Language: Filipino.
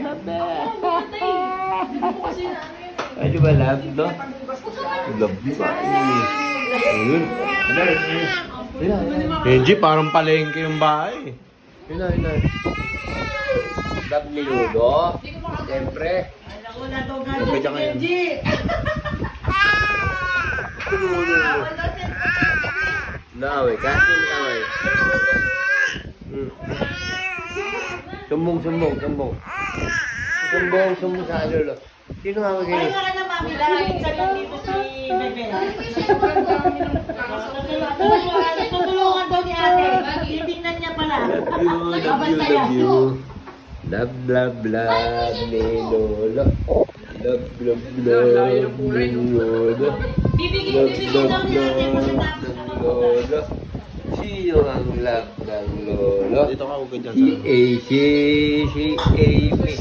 love na. Ay, di ba love, no? Love mo ba? Ayun. Benji, parang palengke yung bahay. Yun. Love ni Ludo. Siyempre. Nagkadya ngayon. Naaway ka? Naaway. Sumbong sa lolo. Sino nga mag-inis? Ay, nga na, mami. Laging sa dito si Bebe. Tutulungan daw ni ate. Titingnan niya pala. Love you. Love ni Lolo. Love ni Lolo. Bibigyan daw ni ate. Lolo. Sino ang love ng Lolo? Dito ka, huwag ka dyan Si Amy.